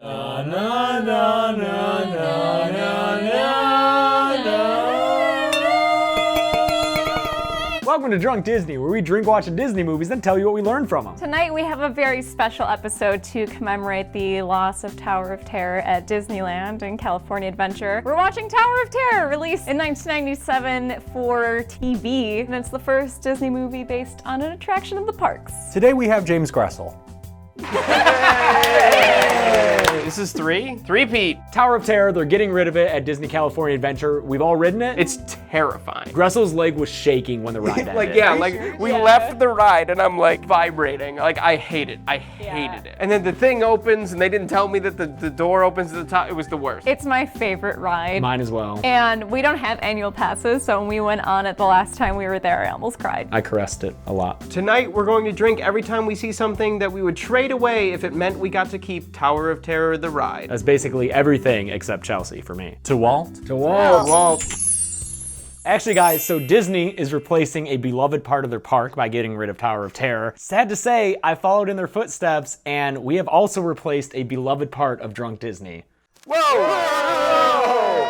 Welcome to Drunk Disney, where we drink watching Disney movies and tell you what we learned from them. Tonight we have a very special episode to commemorate the loss of Tower of Terror at Disneyland and California Adventure. We're watching Tower of Terror, released in 1997 for TV, and it's the first Disney movie based on an attraction in the parks. Today we have James Graessle. This is three-peat. Tower of Terror, they're getting rid of it at Disney California Adventure. We've all ridden it. It's terrifying. Graessle's leg was shaking when the ride ended. We left the ride and I'm like vibrating. Like I hate it. I hated it. And then the thing opens and they didn't tell me that the door opens at the top. It was the worst. It's my favorite ride. Mine as well. And we don't have annual passes, so when we went on it the last time we were there, I almost cried. I caressed it a lot. Tonight we're going to drink every time we see something that we would trade away if it meant we got to keep Tower of Terror the ride. That's basically everything except Chelsea for me. To Walt? To Walt. Walt. Actually, guys, so Disney is replacing a beloved part of their park by getting rid of Tower of Terror. Sad to say, I followed in their footsteps, and we have also replaced a beloved part of Drunk Disney. Whoa!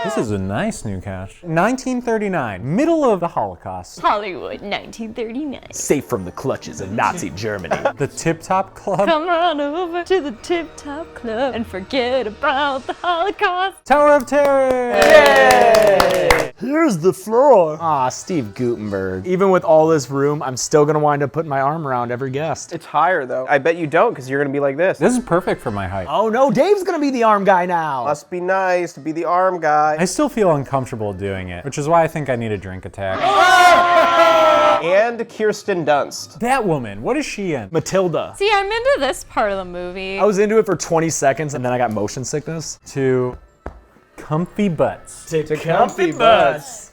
This is a nice new cache. 1939, middle of the Holocaust. Hollywood, 1939. Safe from the clutches of Nazi Germany. The Tip Top Club. Come on over to the Tip Top Club and forget about the Holocaust. Tower of Terror! Yay! Here's the floor. Aw, Steve Gutenberg. Even with all this room, I'm still gonna wind up putting my arm around every guest. It's higher though. I bet you don't because you're gonna be like this. This is perfect for my height. Oh no, Dave's gonna be the arm guy now. Must be nice to be the arm guy. I still feel uncomfortable doing it, which is why I think I need a drink attack. And Kirsten Dunst. That woman, what is she in? Matilda. See, I'm into this part of the movie. I was into it for 20 seconds and then I got motion sickness. To Comfy Butts. To Comfy Butts.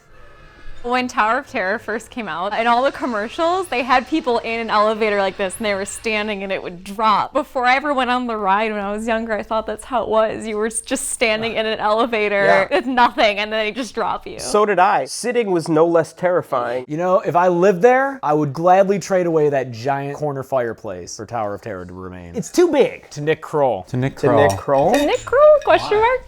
When Tower of Terror first came out, in all the commercials, they had people in an elevator like this and they were standing and it would drop. Before I ever went on the ride when I was younger, I thought that's how it was. You were just standing in an elevator with nothing and then they just drop you. So did I. Sitting was no less terrifying. You know, if I lived there, I would gladly trade away that giant corner fireplace for Tower of Terror to remain. It's too big. To Nick Kroll. To Nick To Kroll. Nick Kroll? Nick Kroll? Question mark?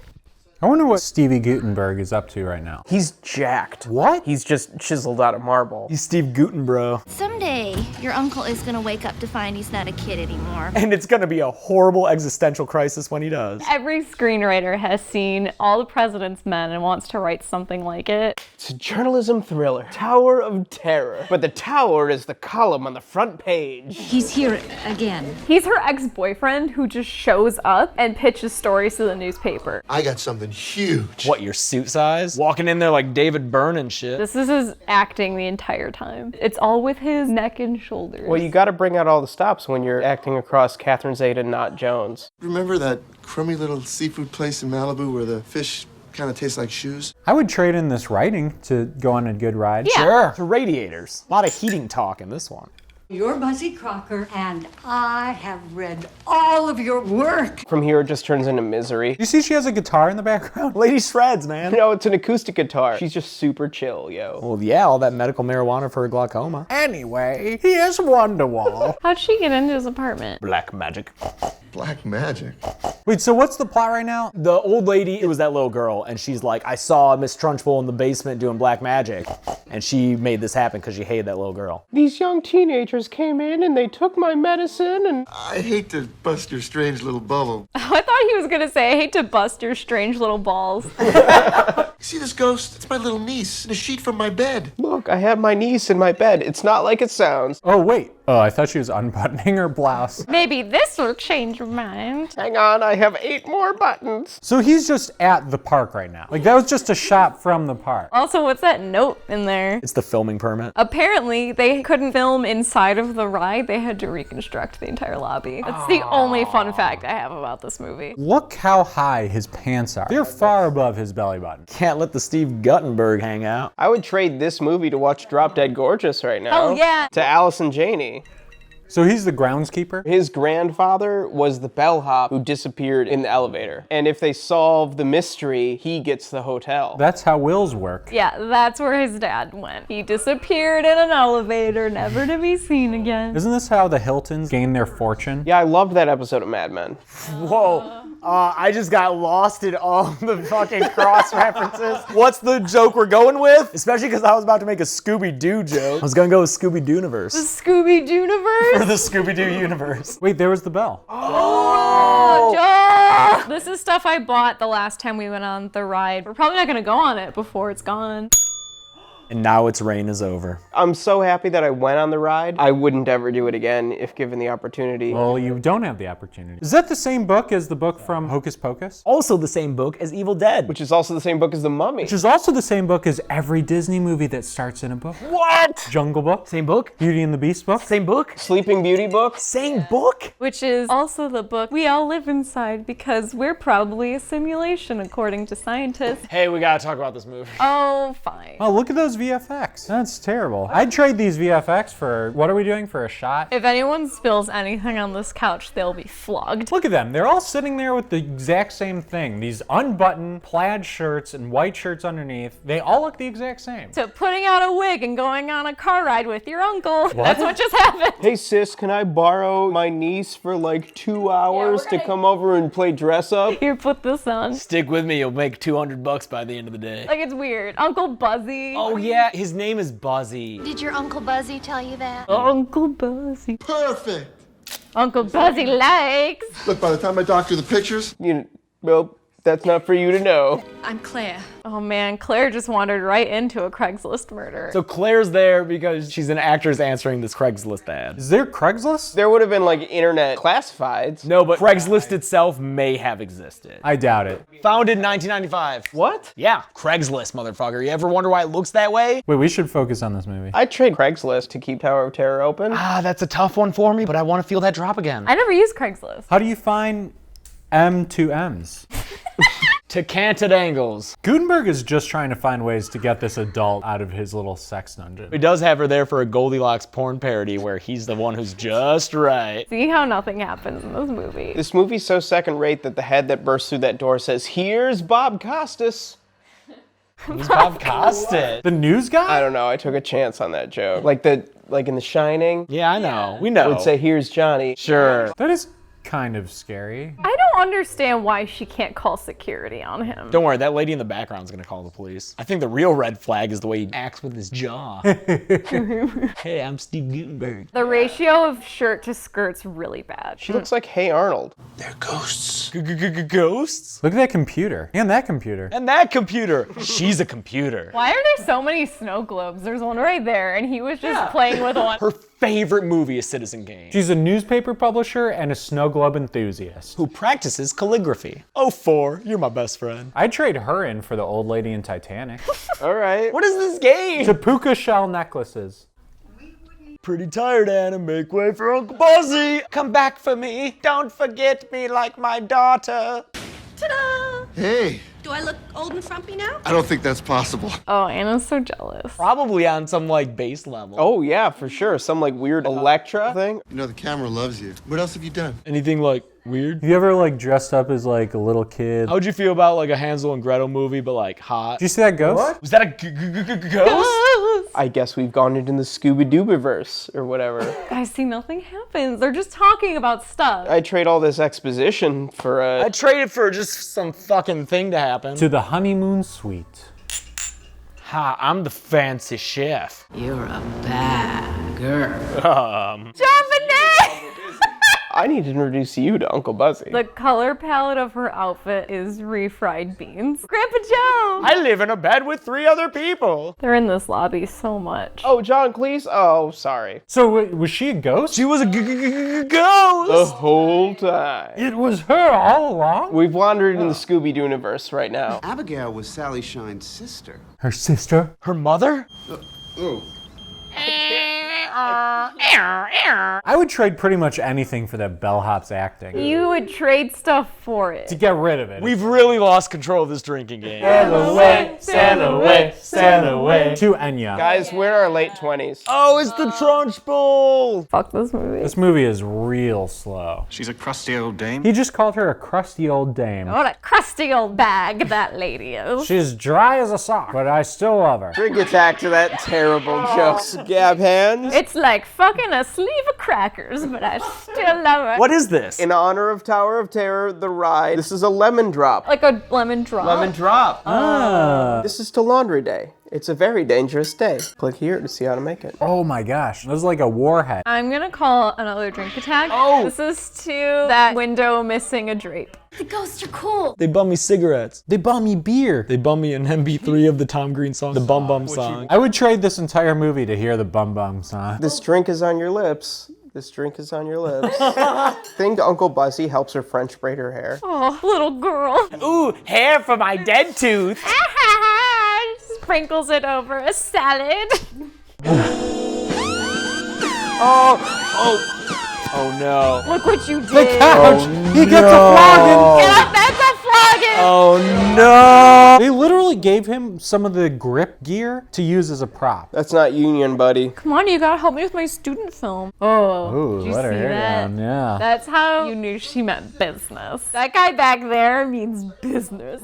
I wonder what Stevie Gutenberg is up to right now. He's jacked. What? He's just chiseled out of marble. He's Steve Gutenbro. Someday, your uncle is gonna wake up to find he's not a kid anymore. And it's gonna be a horrible existential crisis when he does. Every screenwriter has seen All the President's Men and wants to write something like it. It's a journalism thriller. Tower of Terror. But the tower is the column on the front page. He's here again. He's her ex-boyfriend who just shows up and pitches stories to the newspaper. I got something huge. What, your suit size? Walking in there like David Byrne and shit. This is his acting the entire time. It's all with his neck and shoulders. Well, you gotta bring out all the stops when you're acting across Catherine Zeta, not Jones. Remember that crummy little seafood place in Malibu where the fish kind of taste like shoes? I would trade in this writing to go on a good ride. Yeah. Sure. To Radiators. A lot of heating talk in this one. You're Buzzy Crocker, and I have read all of your work. From here, it just turns into misery. You see she has a guitar in the background? Lady Shreds, man. No, it's an acoustic guitar. She's just super chill, yo. Well, yeah, all that medical marijuana for her glaucoma. Anyway, here's Wonderwall. How'd she get into his apartment? Black magic. Black magic. Wait, so what's the plot right now? The old lady, it was that little girl, and she's like, I saw Miss Trunchbull in the basement doing black magic. And she made this happen because she hated that little girl. These young teenagers came in and they took my medicine and... I hate to bust your strange little bubble. I thought he was gonna say, I hate to bust your strange little balls. See this ghost? It's my little niece in a sheet from my bed. Look, I have my niece in my bed. It's not like it sounds. Oh, wait. Oh, I thought she was unbuttoning her blouse. Maybe this will change your mind. Hang on, I have 8 more buttons. So he's just at the park right now. Like, that was just a shot from the park. Also, what's that note in there? It's the filming permit. Apparently, they couldn't film inside of the ride. They had to reconstruct the entire lobby. That's the only fun fact I have about this movie. Look how high his pants are. They're far above his belly button. Can't let the Steve Guttenberg hang out. I would trade this movie to watch Drop Dead Gorgeous right now. Oh, yeah. To Allison Janney. So he's the groundskeeper? His grandfather was the bellhop who disappeared in the elevator. And if they solve the mystery, he gets the hotel. That's how wills work. Yeah, that's where his dad went. He disappeared in an elevator, never to be seen again. Isn't this how the Hiltons gain their fortune? Yeah, I loved that episode of Mad Men. Whoa. I just got lost in all the fucking cross references. What's the joke we're going with? Especially because I was about to make a Scooby Doo joke. I was gonna go with Scooby Doo-niverse. The Scooby Doo-niverse? For the Scooby Doo universe. Wait, there was the bell. Oh, this is stuff I bought the last time we went on the ride. We're probably not gonna go on it before it's gone. And now its reign is over. I'm so happy that I went on the ride. I wouldn't ever do it again if given the opportunity. Well, you don't have the opportunity. Is that the same book as the book from Hocus Pocus? Also the same book as Evil Dead. Which is also the same book as The Mummy. Which is also the same book as every Disney movie that starts in a book. What? Jungle Book. Same book? Beauty and the Beast book. Same book? Sleeping Beauty book. Same book? Which is also the book we all live inside because we're probably a simulation according to scientists. Hey, we gotta talk about this movie. Oh, fine. Oh, look at those VFX. That's terrible. I'd trade these VFX for, what are we doing, for a shot? If anyone spills anything on this couch, they'll be flogged. Look at them. They're all sitting there with the exact same thing. These unbuttoned plaid shirts and white shirts underneath. They all look the exact same. So putting out a wig and going on a car ride with your uncle. That's what just happened. Hey sis, can I borrow my niece for like 2 hours to come over and play dress up? Here, put this on. Stick with me, you'll make $200 by the end of the day. Like, it's weird. Uncle Buzzy. Oh yeah, his name is Buzzy. Did your Uncle Buzzy tell you that? Uncle Buzzy. Perfect. Uncle Buzzy likes. Look, by the time I doctor the pictures, Well, that's not for you to know. I'm Claire. Oh man, Claire just wandered right into a Craigslist murder. So Claire's there because she's an actress answering this Craigslist ad. Is there Craigslist? There would have been like internet classifieds. No, but Craigslist itself may have existed. I doubt it. Founded in 1995. What? Yeah, Craigslist, motherfucker. You ever wonder why it looks that way? Wait, we should focus on this movie. I'd trade Craigslist to keep Tower of Terror open. Ah, that's a tough one for me, but I want to feel that drop again. I never used Craigslist. How do you find M2Ms? To canted angles. Gutenberg is just trying to find ways to get this adult out of his little sex dungeon. He does have her there for a Goldilocks porn parody where he's the one who's just right. See how nothing happens in this movie. This movie's so second rate that the head that bursts through that door says, "Here's Bob Costas." Who's Bob Costas? The news guy? I don't know, I took a chance on that joke. Like in The Shining, Yeah, I know. We know. would say, "Here's Johnny." Sure. That is kind of scary. I don't understand why she can't call security on him. Don't worry, that lady in the background's gonna call the police. I think the real red flag is the way he acts with his jaw. Hey, I'm Steve Gutenberg. The ratio of shirt to skirt's really bad. She looks like Hey Arnold. they're ghosts. Ghosts? Look at that computer. And that computer. And that computer. She's a computer. Why are there so many snow globes? There's one right there, and he was just playing with one. Her favorite movie is Citizen Kane. She's a newspaper publisher and a snow globe enthusiast. Who practices calligraphy. Oh, 4, you're my best friend. I'd trade her in for the old lady in Titanic. All right. What is this game? To Puka shell necklaces. Pretty tired, Anna. Make way for Uncle Buzzy. Come back for me. Don't forget me like my daughter. Ta-da! Hey, Do I look old and frumpy now? I don't think that's possible. Oh, Anna's so jealous. Probably on some like base level. Oh yeah, for sure. Some like weird Electra thing. You know the camera loves you. What else have you done? Anything like weird? You ever like dressed up as like a little kid? How'd you feel about like a Hansel and Gretel movie, but like hot? Did you see that ghost? Was that a ghost? I guess we've gone into the Scooby Doo-verse or whatever. Guys, see, nothing happens. They're just talking about stuff. I trade all this exposition for a. I'd trade it for just some fucking thing to happen. To the Honeymoon Suite. Ha, I'm the fancy chef. You're a bad girl. Dominic! I need to introduce you to Uncle Buzzy. The color palette of her outfit is refried beans. Grandpa Joe! I live in a bed with 3 other people. They're in this lobby so much. Oh, John Cleese? Oh, sorry. So was she a ghost? She was a The ghost. whole time. It was her all along? We've wandered in the Scooby Doo-universe right now. Abigail was Sally Shine's sister. Her sister? Her mother? Oh. I would trade pretty much anything for that bellhop's acting. You would trade stuff for it. To get rid of it. We've really lost control of this drinking game. sail away, sail away, sail away. To Enya. Guys, we're in our late 20s. Oh, it's the Trunch Bowl. Fuck this movie. This movie is real slow. She's a crusty old dame. He just called her a crusty old dame. What a crusty old bag that lady is. She's dry as a sock, but I still love her. Bring it back to that terrible joke. Scab hands. It's like fucking a sleeve of crackers, but I still love it. What is this? In honor of Tower of Terror, the ride, this is a lemon drop. Like a lemon drop? Lemon drop. This is to laundry day. It's a very dangerous day. Click here to see how to make it. Oh my gosh, this is like a warhead. I'm gonna call another drink attack. Oh. This is to that window missing a drape. The ghosts are cool. They bum me cigarettes. They bought me beer. They bum me an MP3 of the Tom Green song, the Bum Bum song. I would trade this entire movie to hear the Bum Bum song. This drink is on your lips. This drink is on your lips. Think Uncle Buzzy helps her French braid her hair. Oh, little girl. Ooh, hair for my dead tooth. Sprinkles it over a salad. Oh no. Look what you did. The couch! He gets a flogging! Get up, that's a flogging. Oh no. They literally gave him some of the grip gear to use as a prop. That's not union, buddy. Come on, you gotta help me with my student film. Oh, Ooh, did you let her see hair that? down, yeah. That's how you knew she meant business. That guy back there means business.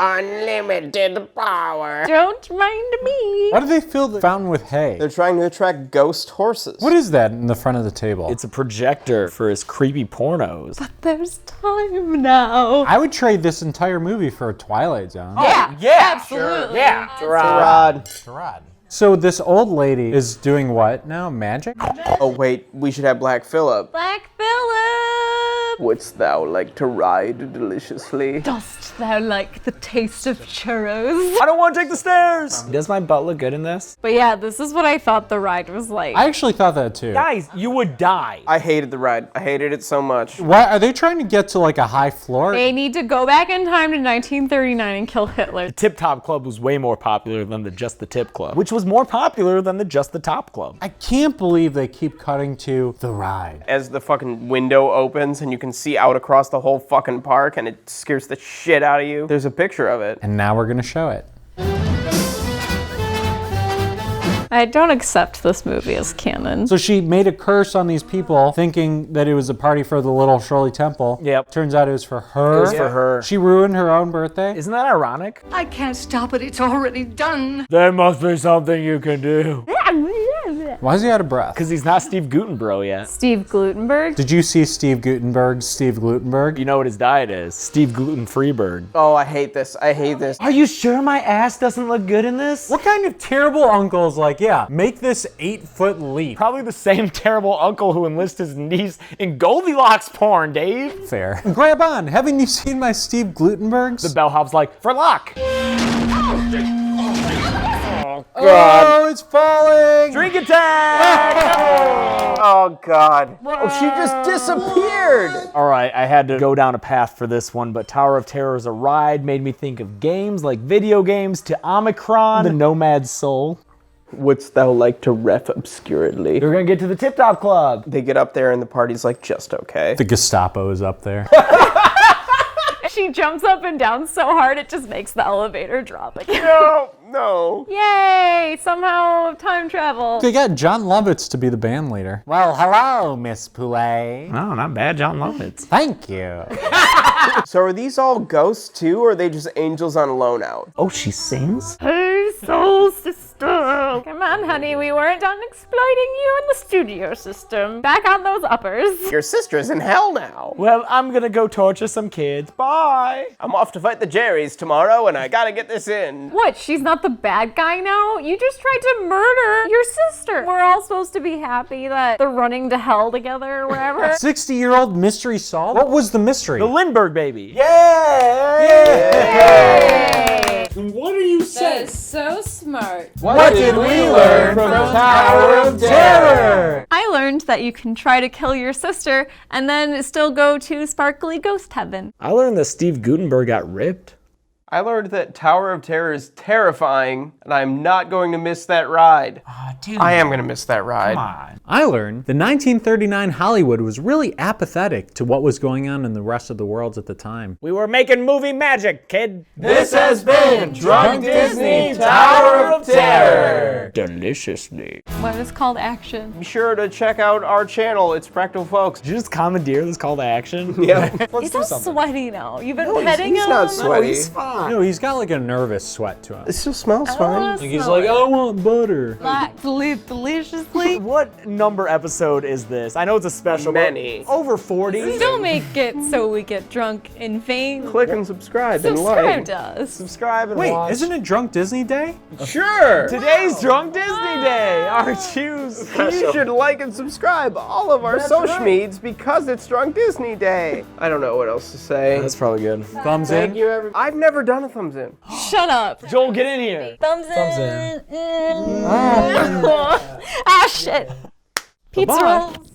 Unlimited power. Don't mind me. Why do they fill the fountain with hay? They're trying to attract ghost horses. What is that in the front of the table? It's a projector for his creepy pornos. There's time now. I would trade this entire movie for a Twilight Zone. Yeah, Absolutely. Yeah. Rod. So this old lady is doing what now? Magic? Oh wait, we should have Black Phillip. Black Phillip. Wouldst thou like to ride deliciously? Dost thou like the taste of churros? I don't want to take the stairs. Does my butt look good in this? But yeah, this is what I thought the ride was like. I actually thought that too. Guys, you would die. I hated the ride. I hated it so much. Why are they trying to get to like a high floor? They need to go back in time to 1939 and kill Hitler. Tip Top Club was way more popular than the Just the Tip Club, which was more popular than the Just the Top Club. I can't believe they keep cutting to the ride. As the fucking window opens and you can see out across the whole fucking park and it scares the shit out of you. There's a picture of it. And now we're gonna show it. I don't accept this movie as canon. So she made a curse on these people thinking that it was a party for the little Shirley Temple. Yep. Turns out it was for her. It was for her. She ruined her own birthday. Isn't that ironic? I can't stop it. It's already done. There must be something you can do. Why is he out of breath? Because he's not Steve Gutenberg yet. Steve Glutenberg. Did you see Steve Gutenberg's Steve Glutenberg? You know what his diet is? Steve Gluten-Freeberg. Oh, I hate this. I hate this. Are you sure my ass doesn't look good in this? What kind of terrible uncle is like, yeah, make this 8-foot leap? Probably the same terrible uncle who enlists his niece in Goldilocks porn, Dave. Fair. Grab on. Haven't you seen my Steve Glutenbergs? The bellhop's like, for luck. Oh, it's falling! Drink attack! Oh, God. Oh, she just disappeared. All right, I had to go down a path for this one, but Tower of Terror as a ride made me think of games like video games to Omikron, the Nomad soul. Wouldst thou like to ref obscuredly? We're gonna get to the Tip Top Club. They get up there and the party's like just okay. The Gestapo is up there. She jumps up and down so hard it just makes the elevator drop again. No. Yay! Somehow time travel. They got John Lovitz to be the band leader. Well, hello, Miss Poulet. No, not bad, John Lovitz. Thank you. So are these all ghosts too, or are they just angels on loan out? Oh, she sings? Hey, soul sister. Come on, honey, we weren't done exploiting you in the studio system. Back on those uppers. Your sister's in hell now. Well, I'm gonna go torture some kids. Bye. I'm off to fight the Jerrys tomorrow, and I gotta get this in. What, she's not the bad guy now? You just tried to murder your sister. We're all supposed to be happy that they're running to hell together or wherever. 60-year-old mystery solved? What was the mystery? The Lindbergh baby. Yay! What are you saying? So smart. What did we learn from Tower of Terror? I learned that you can try to kill your sister and then still go to sparkly ghost heaven. I learned that Steve Gutenberg got ripped. I learned that Tower of Terror is terrifying, and I'm not going to miss that ride. Dude. I am gonna miss that ride. Come on. I learned the 1939 Hollywood was really apathetic to what was going on in the rest of the world at the time. We were making movie magic, kid. This has been Drunk Disney Tower of Terror. Deliciously. What is called action? Be sure to check out our channel. It's Practical Folks. Did you just comommandeer this call to action? Yeah. Let's He's do all something. sweaty now. You've been No, petting he's him. not sweaty. He's fine. not. No, he's got like a nervous sweat to him. It still smells fine. Like he's like, I want butter. Deliciously. What number episode is this? I know it's a special. but Many. Over 40. Don't make it so we get drunk in vain. Click and subscribe and Subscribe like. to us. Subscribe and Wait, watch. isn't it Drunk Disney Day? Sure. Today's Drunk Disney Day. Aren't you special? You should like and subscribe all of our social medias because it's Drunk Disney Day. I don't know what else to say. That's probably good. Thumbs in. Thank you, everyone. I've never done a thumbs in. Shut up. Joel, get in here. Thumbs in. Ah, shit. Pizza Bye. rolls.